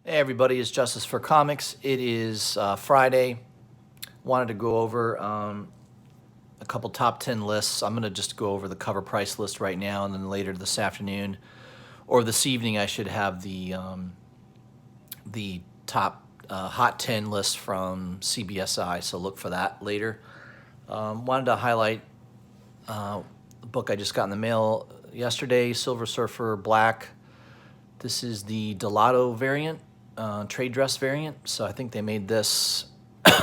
Hey everybody, it's Justice for Comics. It is Friday. Wanted to go over a couple top 10 lists. I'm going to just go over the cover price list right now, and then later this afternoon or this evening I should have the top hot 10 list from CBSI, so look for that later. Wanted to highlight the book I just got in the mail yesterday, Silver Surfer Black. This is the Delato variant, trade dress variant. So I think they made this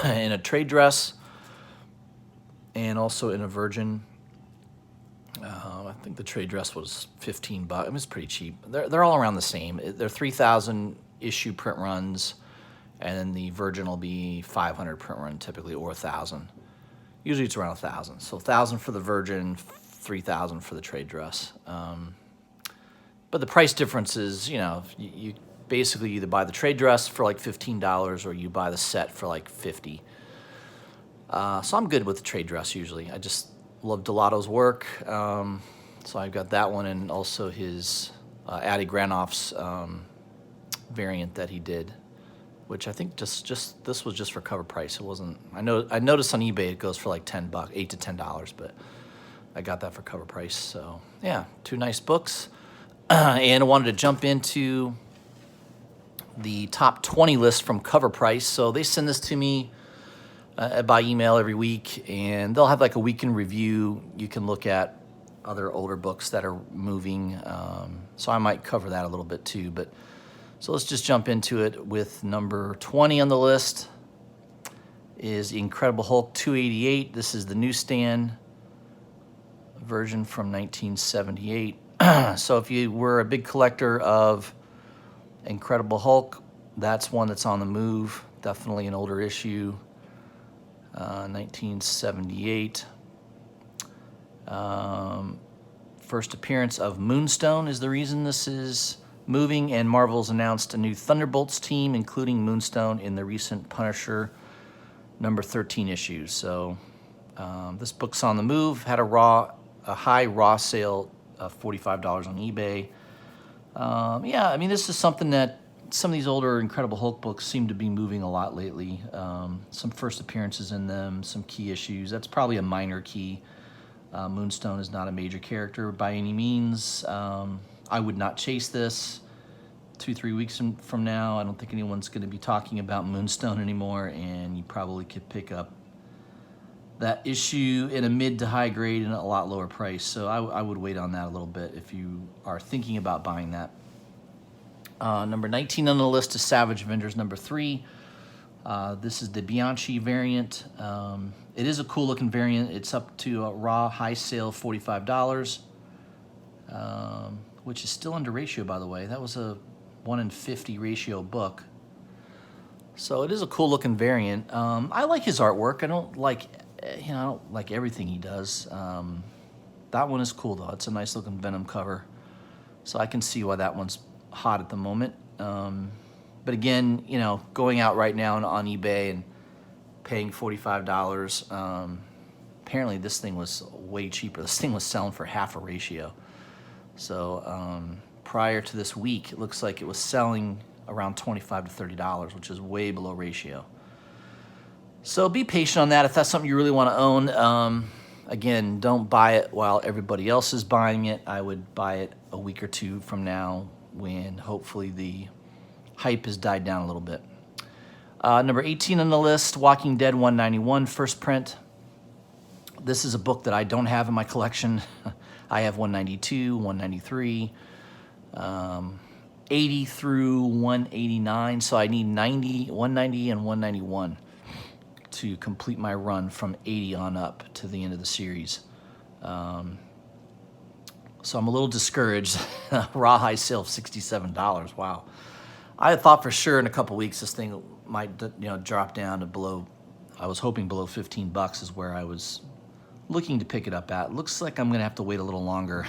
in a trade dress and also in a virgin. I think the trade dress was $15. It was pretty cheap. They're all around the same. They're 3,000 issue print runs, and then the virgin will be 500 print run typically, or 1,000. Usually it's around 1,000. So 1,000 for the virgin, 3,000 for the trade dress. But the price difference is, you basically either buy the trade dress for like $15 or you buy the set for like $50. So I'm good with the trade dress usually. I just love Delato's work. So I've got that one, and also his Adi Granoff's variant that he did, which I think just this was just for cover price. It wasn't. I noticed on eBay it goes for like $10, $8 to $10, but I got that for cover price. So yeah, two nice books. And I wanted to jump into the top 20 list from Covrprice. So they send this to me by email every week, and they'll have like a week in review. You can look at other older books that are moving. So I might cover that a little bit too. But so let's just jump into it with number 20 on the list is Incredible Hulk 288. This is the newsstand version from 1978. So if you were a big collector of Incredible Hulk, that's one that's on the move. Definitely an older issue, 1978. First appearance of Moonstone is the reason this is moving, and Marvel's announced a new Thunderbolts team, including Moonstone, in the recent Punisher number 13 issue. So this book's on the move. Had a high raw sale of $45 on eBay. Yeah, I mean, this is something that some of these older Incredible Hulk books seem to be moving a lot lately. Some first appearances in them, some key issues. That's probably a minor key. Moonstone is not a major character by any means. I would not chase this 2-3 weeks from now. I don't think anyone's going to be talking about Moonstone anymore, and you probably could pick up that issue in a mid to high grade and a lot lower price. So I would wait on that a little bit if you are thinking about buying that. Number 19 on the list is Savage Avengers number 3. This is the Bianchi variant. It is a cool looking variant. It's up to a raw high sale $45, which is still under ratio, by the way. That was a 1 in 50 ratio book. So it is a cool looking variant. I like his artwork. I don't like everything he does. That one is cool though. It's a nice looking Venom cover, so I can see why that one's hot at the moment. But again, going out right now on eBay and paying $45. Apparently this thing was way cheaper. This thing was selling for half a ratio. So prior to this week, it looks like it was selling around $25 to $30, which is way below ratio. So be patient on that if that's something you really want to own. Again, don't buy it while everybody else is buying it. I would buy it a week or two from now when hopefully the hype has died down a little bit. Number 18 on the list, Walking Dead 191, first print. This is a book that I don't have in my collection. I have 192, 193, 80 through 189, so I need 190, and 191 to complete my run from 80 on up to the end of the series. So I'm a little discouraged. Raw high sale of $67. Wow. I thought for sure in a couple weeks this thing might drop down to below. I was hoping below $15 is where I was looking to pick it up at. Looks like I'm gonna have to wait a little longer.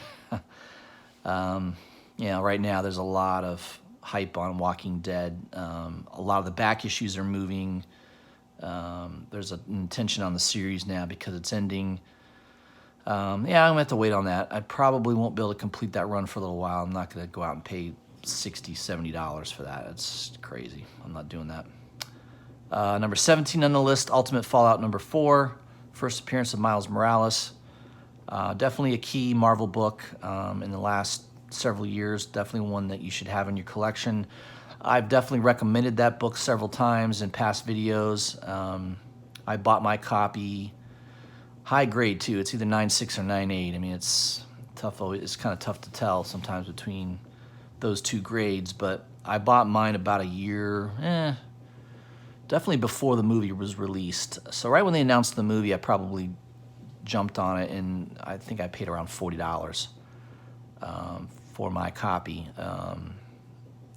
Right now there's a lot of hype on Walking Dead. A lot of the back issues are moving. There's an intention on the series now because it's ending. I'm gonna have to wait on that. I probably won't be able to complete that run for a little while. I'm not gonna go out and pay $60, $70 for that. It's crazy. I'm not doing that. Number 17 on the list, Ultimate Fallout number 4, first appearance of Miles Morales. Definitely a key Marvel book in the last several years. Definitely one that you should have in your collection. I've definitely recommended that book several times in past videos. I bought my copy high grade too. It's either 9.6 or 9.8. I mean, it's tough. It's kind of tough to tell sometimes between those two grades. But I bought mine about a year, definitely before the movie was released. So right when they announced the movie, I probably jumped on it, and I think I paid around $40 for my copy.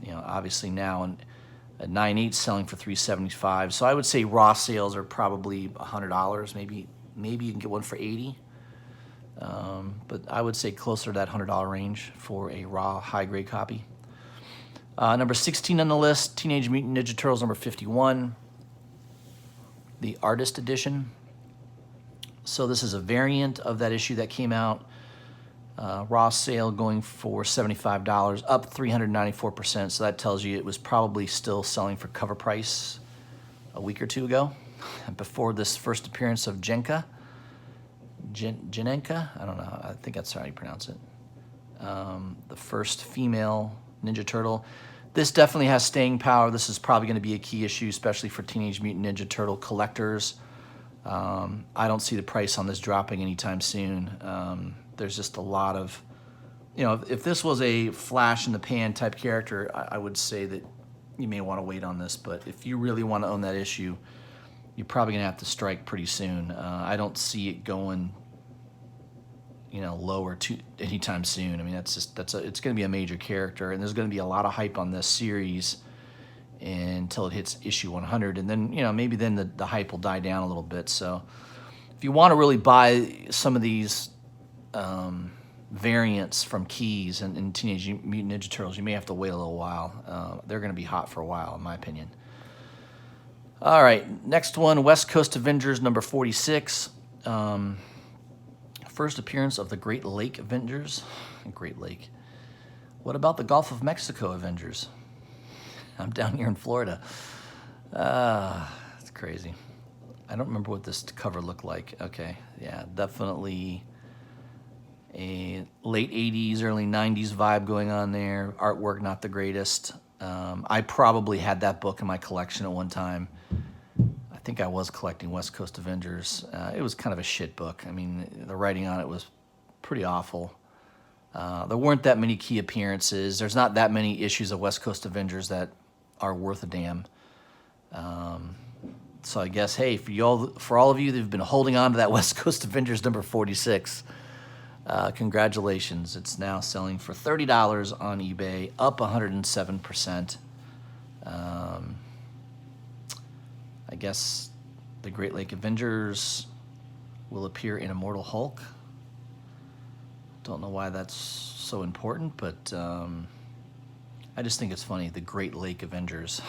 Obviously now at 9.8 selling for $375. So I would say raw sales are probably $100. Maybe you can get one for $80. But I would say closer to that $100 range for a raw high-grade copy. Number 16 on the list, Teenage Mutant Ninja Turtles number 51, the artist edition. So this is a variant of that issue that came out. Raw sale going for $75, up 394%. So that tells you it was probably still selling for cover price a week or two ago, before this first appearance of Jenka. Jenenka? I don't know. I think that's how you pronounce it. The first female Ninja Turtle. This definitely has staying power. This is probably going to be a key issue, especially for Teenage Mutant Ninja Turtle collectors. I don't see the price on this dropping anytime soon. There's just a lot of, if this was a flash in the pan type character, I would say that you may want to wait on this. But if you really want to own that issue, you're probably going to have to strike pretty soon. I don't see it going, lower anytime soon. I mean, it's going to be a major character, and there's going to be a lot of hype on this series until it hits issue 100, and then maybe then the hype will die down a little bit. So if you want to really buy some of these variants from Keys and Teenage Mutant Ninja Turtles, you may have to wait a little while. They're going to be hot for a while, in my opinion. All right, next one, West Coast Avengers number 46. First appearance of the Great Lake Avengers. Great Lake. What about the Gulf of Mexico Avengers? I'm down here in Florida. It's crazy. I don't remember what this cover looked like. Okay, yeah, definitely a late 80s, early 90s vibe going on there. Artwork not the greatest. I probably had that book in my collection at one time. I think I was collecting West Coast Avengers. It was kind of a shit book. I mean, the writing on it was pretty awful. There weren't that many key appearances. There's not that many issues of West Coast Avengers that are worth a damn. So I guess, hey, for all of you that have been holding on to that West Coast Avengers number 46, congratulations. It's now selling for $30 on eBay, up 107%. I guess the Great Lake Avengers will appear in Immortal Hulk. Don't know why that's so important, but I just think it's funny, the Great Lake Avengers.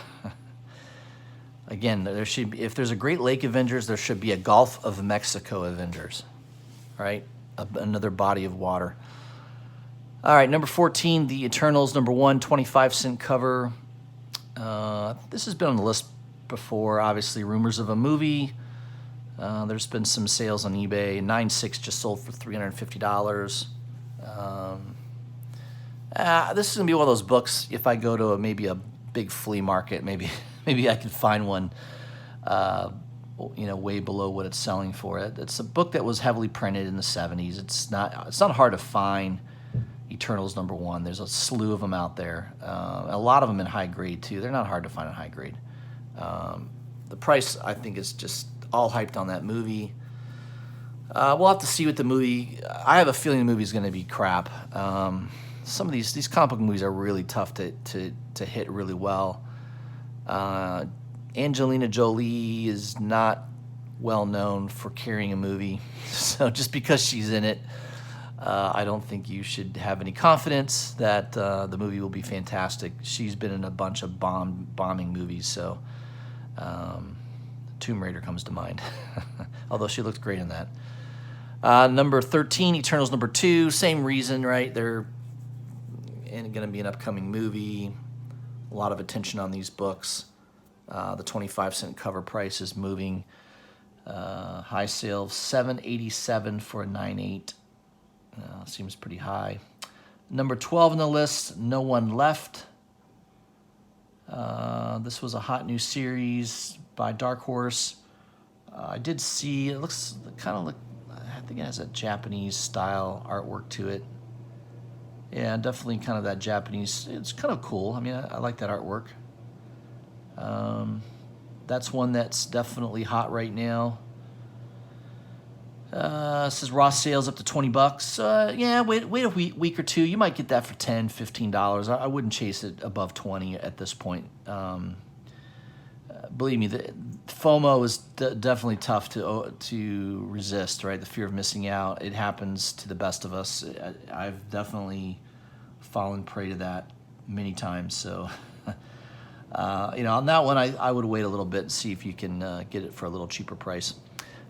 Again, if there's a Great Lake Avengers, there should be a Gulf of Mexico Avengers, right? Another body of water. All right, number 14, The Eternals, number 1, 25-cent cover. This has been on the list before, obviously, rumors of a movie. There's been some sales on eBay. 9.6 just sold for $350. This is going to be one of those books, if I go to maybe a big flea market, maybe I can find one way below what it's selling for. It's a book that was heavily printed in the 70s. It's not hard to find Eternals number 1. There's a slew of them out there. A lot of them in high grade too. They're not hard to find in high grade. The price, I think, is just all hyped on that movie. We'll have to see what the movie. I have a feeling the movie is going to be crap. Some of these comic book movies are really tough to hit really well. Angelina Jolie is not well known for carrying a movie, so just because she's in it, I don't think you should have any confidence that the movie will be fantastic. She's been in a bunch of bombing movies, so Tomb Raider comes to mind, although she looked great in that. Number 13, Eternals number 2, same reason, right? going to be an upcoming movie. A lot of attention on these books. The 25-cent cover price is moving. High sale $7.87 for a 9.8. Seems pretty high. Number 12 on the list, No One Left. This was a hot new series by Dark Horse. I did see, it looks kind of like, I think it has a Japanese style artwork to it. Yeah, definitely kind of that Japanese, it's kind of cool. I mean, I like that artwork. That's one that's definitely hot right now. It says raw sales up to $20. Yeah, wait a week or two. You might get that for $10, $15. I wouldn't chase it above 20 at this point. Believe me, the FOMO is definitely tough to resist, right? The fear of missing out. It happens to the best of us. I've definitely fallen prey to that many times. So, on that one, I would wait a little bit and see if you can get it for a little cheaper price.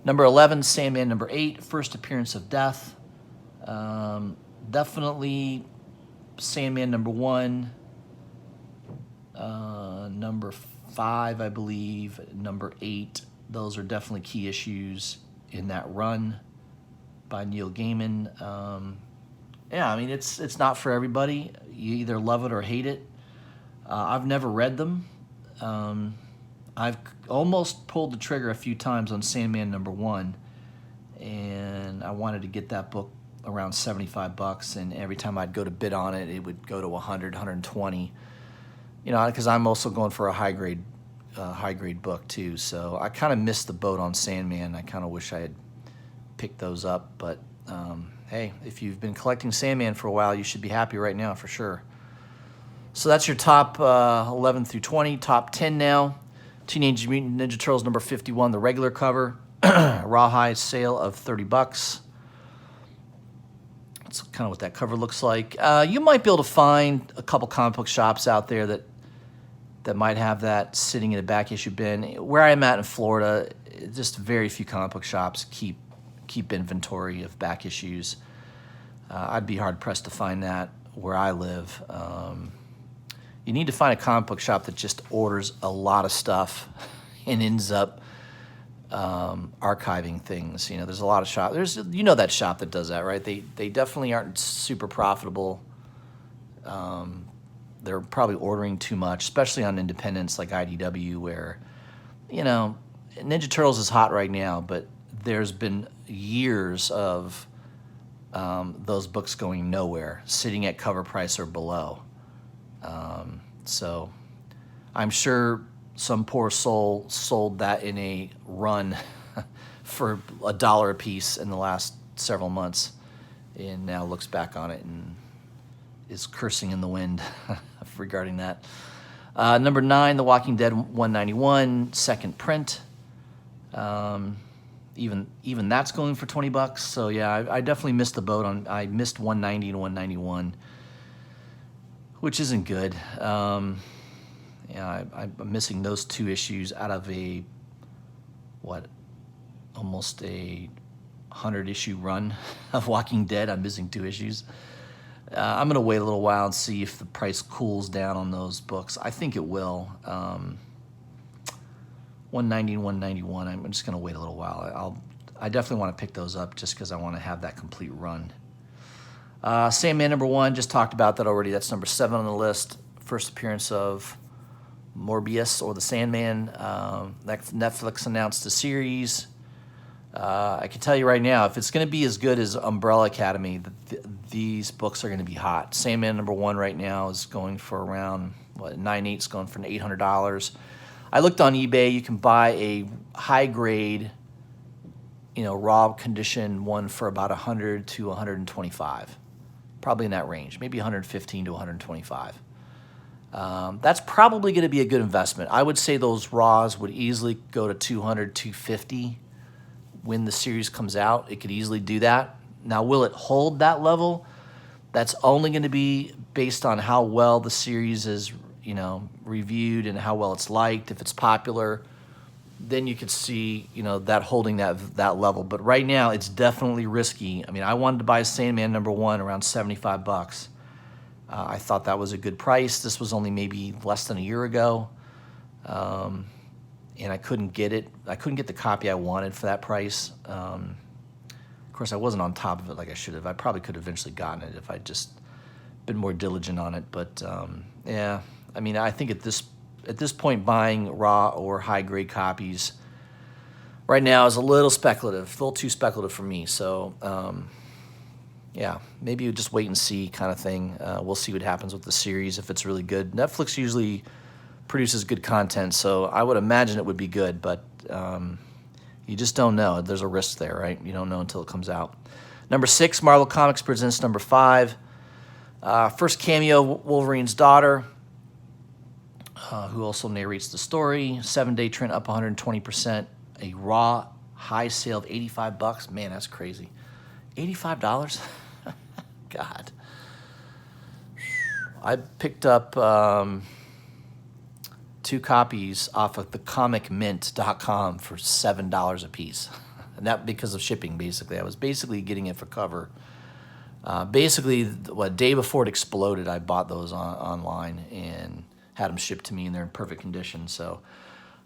Number 11, Sandman. Number 8, First Appearance of Death. Definitely Sandman number 1. Number 5, I believe. Number 8. Those are definitely key issues in that run by Neil Gaiman. Yeah, I mean, it's not for everybody. You either love it or hate it. I've never read them. I've almost pulled the trigger a few times on Sandman number 1, and I wanted to get that book around $75, and every time I'd go to bid on it, it would go to 100, 120. Because I'm also going for a high grade book too. So I kind of missed the boat on Sandman. I kind of wish I had picked those up, but hey, if you've been collecting Sandman for a while, you should be happy right now for sure. So that's your top 11 through 20. Top 10 now. Teenage Mutant Ninja Turtles number 51, the regular cover. Rawhide sale of $30. That's kind of what that cover looks like. You might be able to find a couple comic book shops out there that might have that sitting in a back issue bin. Where I'm at in Florida, just very few comic book shops keep inventory of back issues. I'd be hard pressed to find that where I live. You need to find a comic book shop that just orders a lot of stuff and ends up archiving things. There's a lot of shops. That shop that does that, right? They definitely aren't super profitable. They're probably ordering too much, especially on independents like IDW, where Ninja Turtles is hot right now, but there's been years of those books going nowhere, sitting at cover price or below. So I'm sure some poor soul sold that in a run for $1 a piece in the last several months, and now looks back on it and is cursing in the wind regarding that. Number 9, The Walking Dead 191, second print. Even that's going for $20. So yeah, I definitely missed the boat on. I missed 190 and 191. Which isn't good. I'm missing those 2 issues out of almost a 100-issue run of Walking Dead. I'm missing 2 issues. I'm going to wait a little while and see if the price cools down on those books. I think it will. 190 and 191, I'm just going to wait a little while. I definitely want to pick those up just because I want to have that complete run. Sandman number 1, just talked about that already. That's number 7 on the list. First appearance of Morbius or the Sandman. Netflix announced a series. I can tell you right now, if it's going to be as good as Umbrella Academy, these books are going to be hot. Sandman number 1 right now is going for around 9.8. It's going for $800. I looked on eBay. You can buy a high grade, raw condition one for about $100 to $125. Probably in that range, maybe $115 to $125. That's probably going to be a good investment. I would say those raws would easily go to $200, $250 when the series comes out. It could easily do that. Now, will it hold that level? That's only going to be based on how well the series is, reviewed and how well it's liked. If it's popular, then you could see, that holding that level. But right now, it's definitely risky. I mean, I wanted to buy Sandman number 1 around $75. I thought that was a good price. This was only maybe less than a year ago, and I couldn't get it. I couldn't get the copy I wanted for that price. Of course, I wasn't on top of it like I should have. I probably could have eventually gotten it if I'd just been more diligent on it. But yeah, I mean, I think at this point, buying raw or high grade copies right now is a little speculative, a little too speculative for me. So yeah, maybe you just wait and see kind of thing. We'll see what happens with the series if it's really good. Netflix usually produces good content, so I would imagine it would be good, but you just don't know. There's a risk there, right? You don't know until it comes out. Number 6, Marvel Comics presents number 5. First cameo, Wolverine's daughter, who also narrates the story. 7-day trend up 120%. A raw high sale of $85. Man, that's crazy. $85? God. I picked up 2 copies off of thecomicmint.com for $7 a piece. And that because of shipping, basically. I was basically getting it for cover. Basically, day before it exploded, I bought those online and had them shipped to me, and they're in perfect condition. So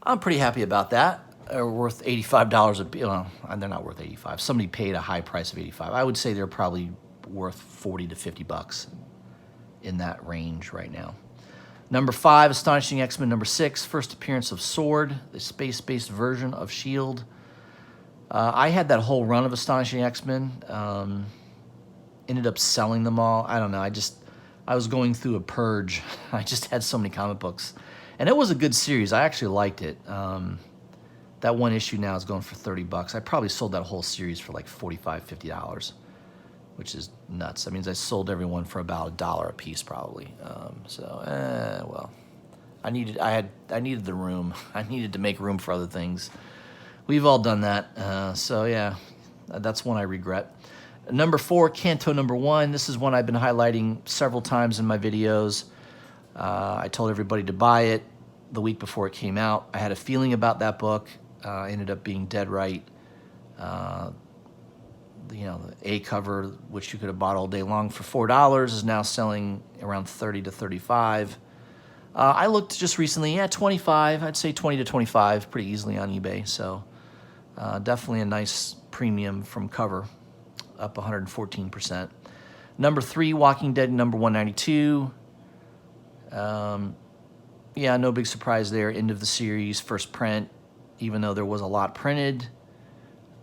I'm pretty happy about that. They're worth $85 a piece. Well, they're not worth $85. Somebody paid a high price of $85. I would say they're probably worth $40 to $50 in that range right now. Number 5, Astonishing X-Men number 6, first appearance of Sword, the space-based version of S.H.I.E.L.D. I had that whole run of Astonishing X-Men. Ended up selling them all. I don't know. I was going through a purge. I just had so many comic books. And it was a good series. I actually liked it. That one issue now is going for $30. I probably sold that whole series for like $45, $50, which is nuts. That means I sold everyone for about $1 a piece probably. Well, I needed the room. I needed to make room for other things. We've all done that. So yeah, that's one I regret. Number 4, Canto number 1. This is one I've been highlighting several times in my videos. I told everybody to buy it the week before it came out. I had a feeling about that book. Ended up being dead right. The A cover, which you could have bought all day long for $4, is now selling around $30 to $35. I looked just recently, $25. I'd say $20 to $25 pretty easily on eBay. So definitely a nice premium from cover, up 114%. Number 3, Walking Dead number 192. Yeah, no big surprise there. End of the series, first print. Even though there was a lot printed,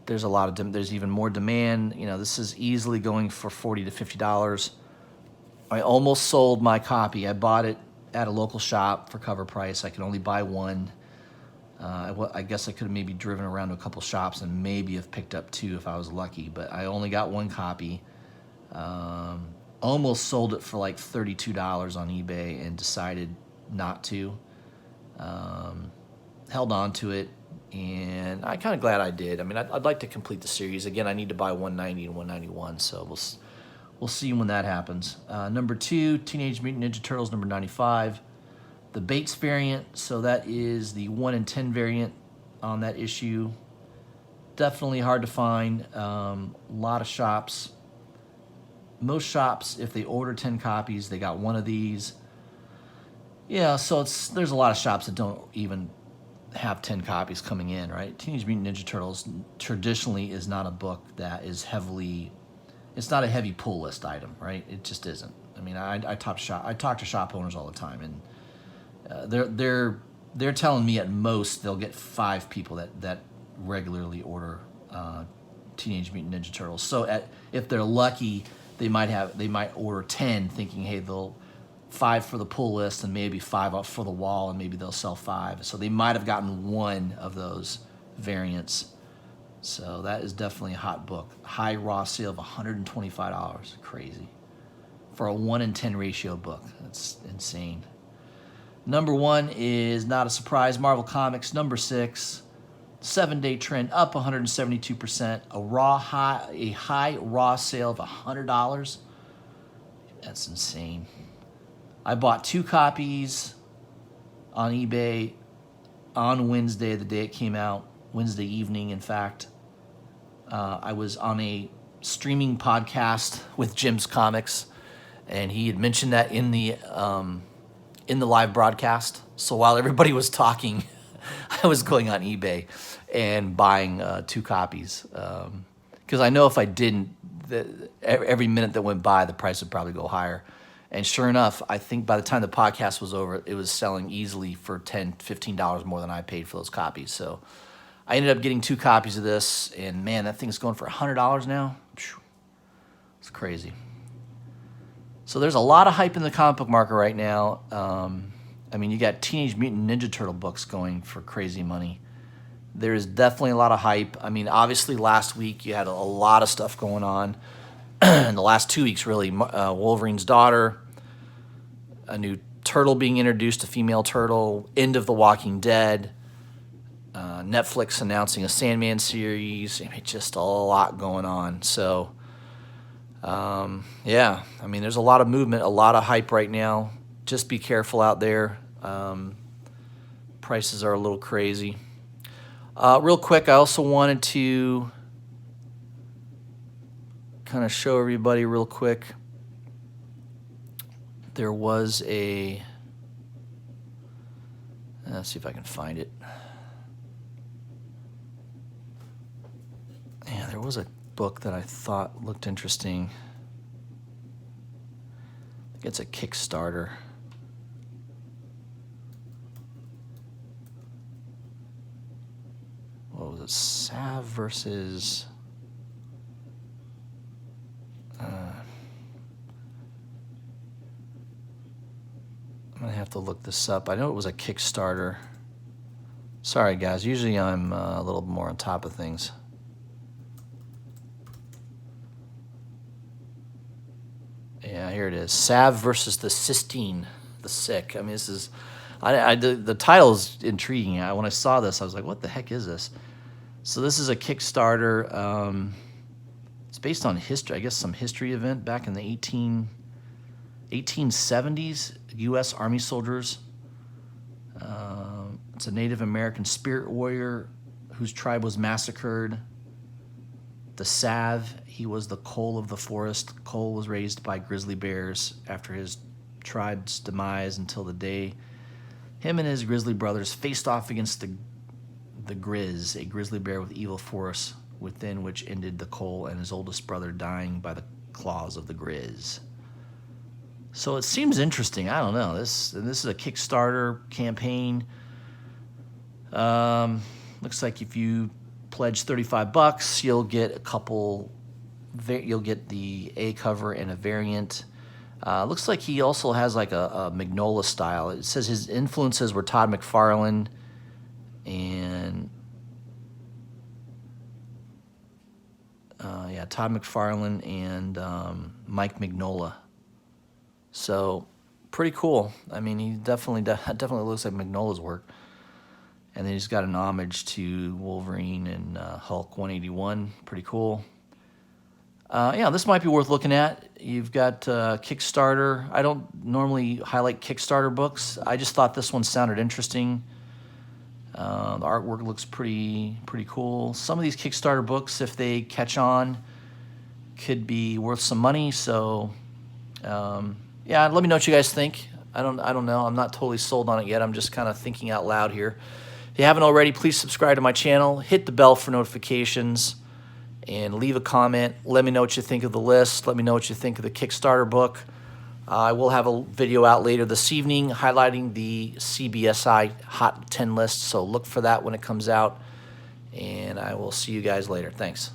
there's even more demand. This is easily going for $40 to $50. I almost sold my copy. I bought it at a local shop for Covrprice. I could only buy one. I guess I could have maybe driven around to a couple shops and maybe have picked up 2 if I was lucky, but I only got 1 copy. Almost sold it for like $32 on eBay and decided not to. Held on to it, and I'm kind of glad I did. I mean, I'd like to complete the series. Again, I need to buy 190 and 191, so we'll see when that happens. Number 2, Teenage Mutant Ninja Turtles number 95. The Bates variant, so that is the 1 in 10 variant on that issue. Definitely hard to find. A lot of shops. Most shops, if they order 10 copies, they got one of these. Yeah, so there's a lot of shops that don't even have 10 copies coming in, right? Teenage Mutant Ninja Turtles traditionally is not a book that is it's not a heavy pull list item, right? It just isn't. I mean, I talk to shop owners all the time, and they're telling me at most they'll get 5 people that regularly order Teenage Mutant Ninja Turtles. So if they're lucky, they might order 10, thinking, hey, they'll 5 for the pull list and maybe 5 up for the wall, and maybe they'll sell 5. So they might have gotten 1 of those variants. So that is definitely a hot book. High raw sale of $125. Crazy. For a 1 in 10 ratio book. That's insane. Number 1 is not a surprise. Marvel Comics number 6. 7-day trend up 172%. A high raw sale of $100. That's insane. I bought 2 copies on eBay on Wednesday, the day it came out, Wednesday evening, in fact. I was on a streaming podcast with Jim's Comics, and he had mentioned that in the live broadcast. So while everybody was talking, I was going on eBay and buying 2 copies, because I know if I didn't, every minute that went by, the price would probably go higher. And sure enough, I think by the time the podcast was over, it was selling easily for $10, $15 more than I paid for those copies. So I ended up getting 2 copies of this, and man, that thing's going for $100 now. It's crazy. So there's a lot of hype in the comic book market right now. I mean, you got Teenage Mutant Ninja Turtle books going for crazy money. There is definitely a lot of hype. I mean, obviously last week you had a lot of stuff going on. In the last 2 weeks, really, Wolverine's daughter, a new turtle being introduced, a female turtle, end of The Walking Dead, Netflix announcing a Sandman series. I mean, just a lot going on. So, yeah, I mean, there's a lot of movement, a lot of hype right now. Just be careful out there. Prices are a little crazy. Real quick, I also wanted to kind of show everybody real quick. There was a, let's see if I can find it. Yeah, there was a book that I thought looked interesting. I think it's a Kickstarter. What was it? Sav versus... I'm going to have to look this up. I know it was a Kickstarter. Sorry, guys. Usually I'm a little more on top of things. Yeah, here it is. Sav versus the Sistine, the Sick. I mean, this is... the title is intriguing. When I saw this, I was like, what the heck is this? So this is a Kickstarter. It's based on history, I guess some history event back in the 1870s. U.S. Army soldiers. It's a Native American spirit warrior whose tribe was massacred. The Sav, he was the Cole of the forest. Cole was raised by grizzly bears after his tribe's demise until the day him and his grizzly brothers faced off against the Grizz, a grizzly bear with evil force within, which ended the Cole and his oldest brother dying by the claws of the Grizz. So it seems interesting. I don't know. This is a Kickstarter campaign. Looks like if you pledge $35, you'll get a couple. You'll get the A cover and a variant. Looks like he also has like a Mignola style. It says his influences were Todd McFarlane and Todd McFarlane and Mike Mignola. So pretty cool. I mean, he definitely looks like Mignola's work. And then he's got an homage to Wolverine and Hulk 181. Pretty cool. Yeah, this might be worth looking at. You've got Kickstarter. I don't normally highlight Kickstarter books. I just thought this one sounded interesting. The artwork looks pretty cool. Some of these Kickstarter books, if they catch on, could be worth some money. So, yeah, let me know what you guys think. I don't know. I'm not totally sold on it yet. I'm just kind of thinking out loud here. If you haven't already, please subscribe to my channel. Hit the bell for notifications. And leave a comment. Let me know what you think of the list. Let me know what you think of the Kickstarter book. I will have a video out later this evening highlighting the CBSI Hot 10 list, so look for that when it comes out. And I will see you guys later. Thanks.